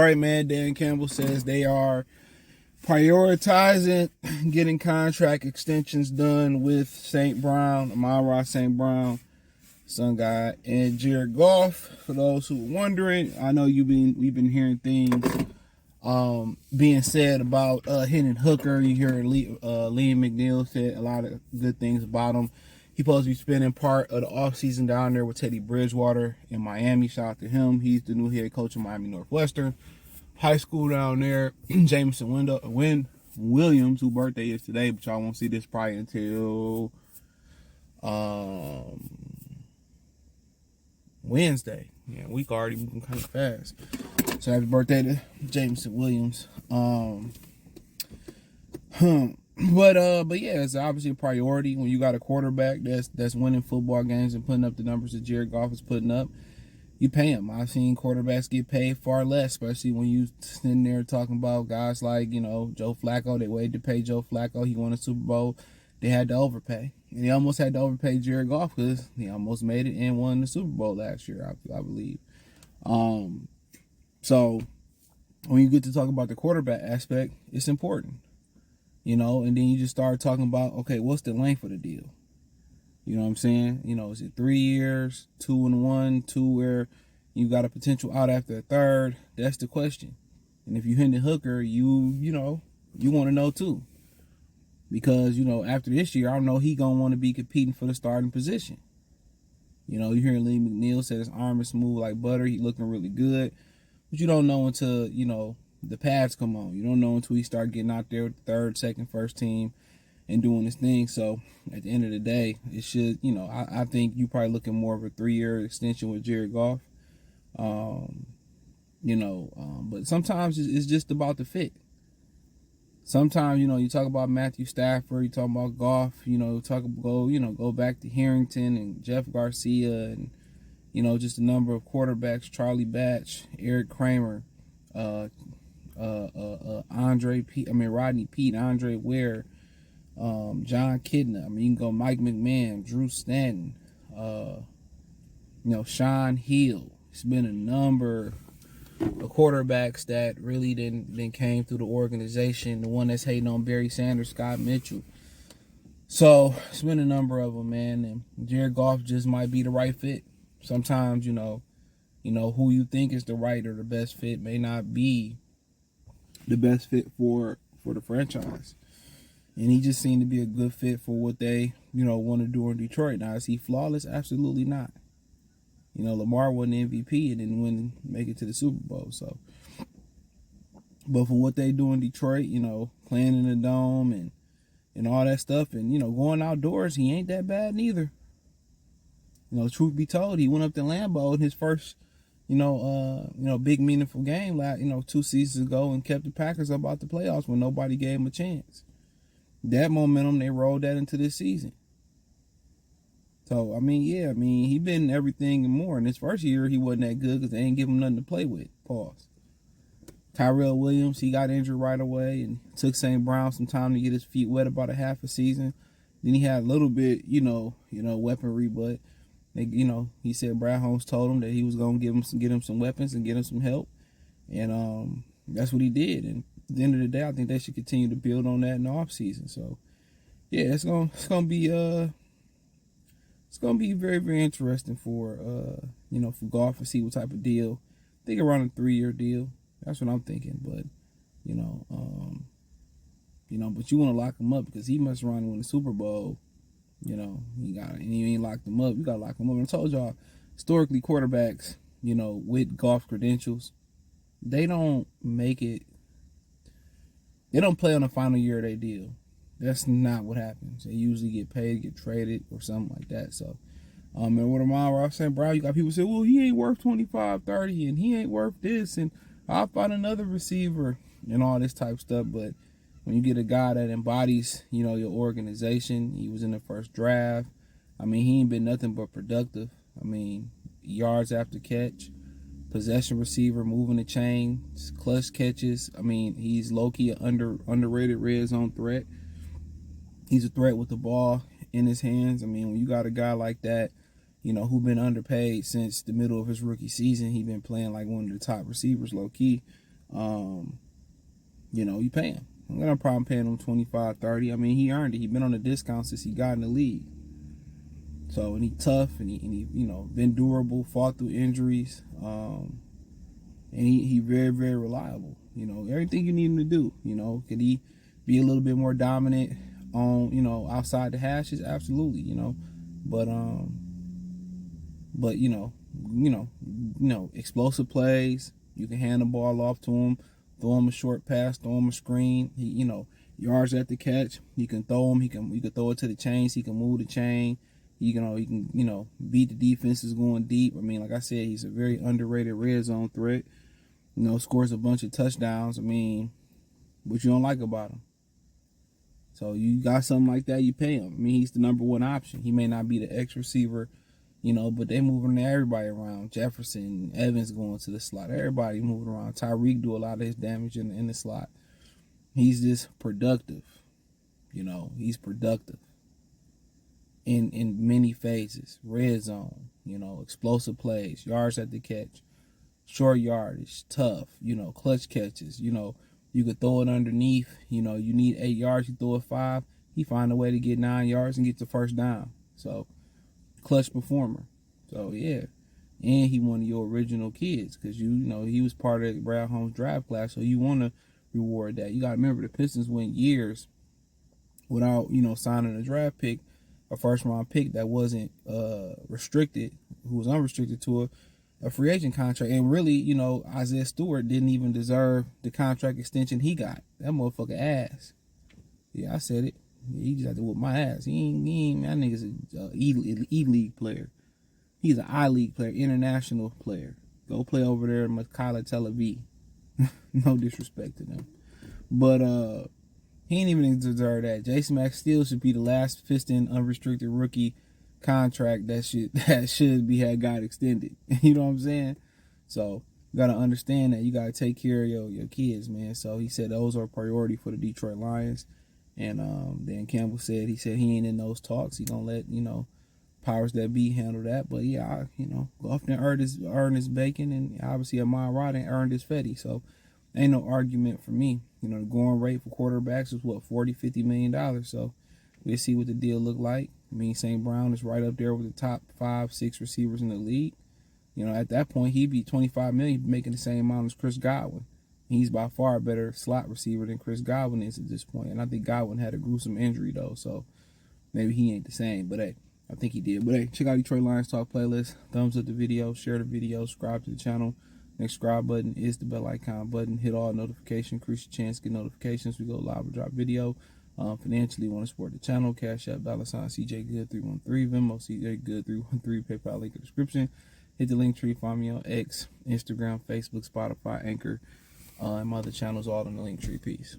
right, man. Dan Campbell says they are prioritizing getting contract extensions done with St. Brown, Amon-Ra St.Brown, Sun guy, and Jared Goff. For those who are wondering, I know we've been hearing things being said about Hendon Hooker. You hear Liam McNeil said a lot of good things about him. He's supposed to be spending part of the offseason down there with Teddy Bridgewater in Miami. Shout out to him. He's the new head coach of Miami Northwestern High School down there. Jameson Williams, whose birthday is today, but y'all won't see this probably until Wednesday. Yeah, week already moving kind of fast. So happy birthday to Jameson Williams. But yeah, it's obviously a priority when you got a quarterback that's winning football games and putting up the numbers that Jared Goff is putting up. You pay him. I've seen quarterbacks get paid far less, especially when you sitting there talking about guys like, Joe Flacco. They waited to pay Joe Flacco. He won a Super Bowl. They had to overpay. And they almost had to overpay Jared Goff because he almost made it and won the Super Bowl last year, I believe. So when you get to talk about the quarterback aspect, it's important. And then you just start talking about, okay, what's the length of the deal? You know what I'm saying? Is it 3 years, 2 and 1, 2 where you got a potential out after a third? That's the question. And if you Hendon Hooker, you want to know too. Because, after this year, I don't know he going to want to be competing for the starting position. You hearing Lee McNeil say his arm is smooth like butter. He looking really good. But you don't know until, the pads come on. You don't know until he start getting out there with the third, second, first team and doing his thing. So at the end of the day, it should, I think you probably looking more of a 3-year extension with Jared Goff. But sometimes it's just about the fit. Sometimes, you talk about Matthew Stafford, you talk about Goff, go back to Harrington and Jeff Garcia and, just a number of quarterbacks, Charlie Batch, Eric Kramer, Rodney Pete, Andre Ware, John Kidna. You can go Mike McMahon, Drew Stanton, Sean Hill. It's been a number of quarterbacks that really then came through the organization. The one that's hating on Barry Sanders, Scott Mitchell. So it's been a number of them, man. And Jared Goff just might be the right fit. Sometimes, who you think is the right or the best fit may not be the best fit for the franchise. And he just seemed to be a good fit for what they, want to do in Detroit. Now, is he flawless? Absolutely not. Lamar won the MVP and didn't make it to the Super Bowl. So, but for what they do in Detroit, playing in the dome and all that stuff, and going outdoors, he ain't that bad neither. Truth be told, he went up to Lambeau in his first, big meaningful game, 2 seasons ago, and kept the Packers up out the playoffs when nobody gave him a chance. That momentum, they rolled that into this season. So, he been everything and more. In his first year, he wasn't that good because they ain't give him nothing to play with. Pause. Tyrell Williams, he got injured right away and took St. Brown some time to get his feet wet, about a half a season. Then he had a little bit, weaponry, but he said Brad Holmes told him that he was going to get him some weapons and get him some help. And that's what he did. And at the end of the day, I think they should continue to build on that in the offseason. So, yeah, it's going to be it's going to be very, very interesting for Goff to see what type of deal. I think around a 3-year deal. That's what I'm thinking. But, but you want to lock him up because he must run and win the Super Bowl. You ain't locked him up. You got to lock him up. And I told y'all, historically, quarterbacks, with Goff credentials, they don't make it. They don't play on the final year of their deal. That's not what happens. They usually get paid, get traded, or something like that. So, and with Amon-Ra St.Brown, you got people say, well, he ain't worth 25, 30, and he ain't worth this, and I'll find another receiver, and all this type of stuff. But when you get a guy that embodies, your organization, he was in the first draft. He ain't been nothing but productive. Yards after catch, possession receiver, moving the chain, clutch catches. He's low-key an underrated red zone threat. He's a threat with the ball in his hands. When you got a guy like that, who been underpaid since the middle of his rookie season, he been playing like one of the top receivers low-key. You know, you pay him. I'm gonna problem paying him 25, 30. I mean, he earned it. He been on a discount since he got in the league. So, and he tough, and he you know, been durable, fought through injuries, and he very, very reliable. You know, everything you need him to do. You know, could he be a little bit more dominant on, you know, outside the hashes? Absolutely. You know, but explosive plays. You can hand the ball off to him, throw him a short pass, throw him a screen. He, you know, yards at the catch. You can throw him. You can throw it to the chains. He can move the chain. He can beat the defenses going deep. I mean, like I said, he's a very underrated red zone threat. You know, scores a bunch of touchdowns. I mean, what you don't like about him? So you got something like that, you pay him. I mean, he's the number one option. He may not be the X receiver, you know, but they moving everybody around. Jefferson, Evans going to the slot. Everybody moving around. Tyreek do a lot of his damage in the slot. He's just productive. You know, he's productive in many phases. Red zone, you know, explosive plays, yards at the catch, short yardage, tough, you know, clutch catches. You know, you could throw it underneath. You know, you need 8 yards, you throw it 5. He find a way to get 9 yards and get the first down. So, clutch performer. So, yeah. And he one of your original kids because, you know, he was part of Brad Holmes' draft class. So, you want to reward that. You got to remember the Pistons went years without, you know, signing a draft pick, a first-round pick that wasn't restricted, who was unrestricted to a free agent contract. And really, you know, Isaiah Stewart didn't even deserve the contract extension he got. That motherfucker ass. Yeah, I said it. He just had to whoop my ass. He ain't that nigga's an E-League player. He's an I-League player, international player. Go play over there in Makala Tel Aviv. No disrespect to them. But he ain't even deserve that. Jason Mack still should be the last Piston unrestricted rookie contract that should be had got extended. You know what I'm saying? So you gotta understand that you gotta take care of your kids, man. So he said those are a priority for the Detroit Lions. And then Campbell said he ain't in those talks. He gonna let, you know, powers that be handle that. But yeah, Goff done earned his bacon, and obviously Amon-Ra done earned his Fetty. So ain't no argument for me. You know, the going rate for quarterbacks is what, $40-50 million. So we'll see what the deal look like. I mean, St.Brown is right up there with the top 5-6 receivers in the league. You know, at that point he'd be $25 million, making the same amount as Chris Godwin. He's by far a better slot receiver than Chris Godwin is at this point. And I think Godwin had a gruesome injury, though, so maybe he ain't the same. But, hey, I think he did. But, hey, check out Detroit Lions Talk playlist. Thumbs up the video. Share the video. Subscribe to the channel. Next subscribe button is the bell icon button. Hit all notifications. Increase your chance to get notifications. We go live or drop video. Financially, want to support the channel. Cash App, $CJ Good 313. Venmo, CJ Good 313. PayPal link in the description. Hit the link tree. Find me on X, Instagram, Facebook, Spotify, Anchor, and my other channels all in the link tree. Peace.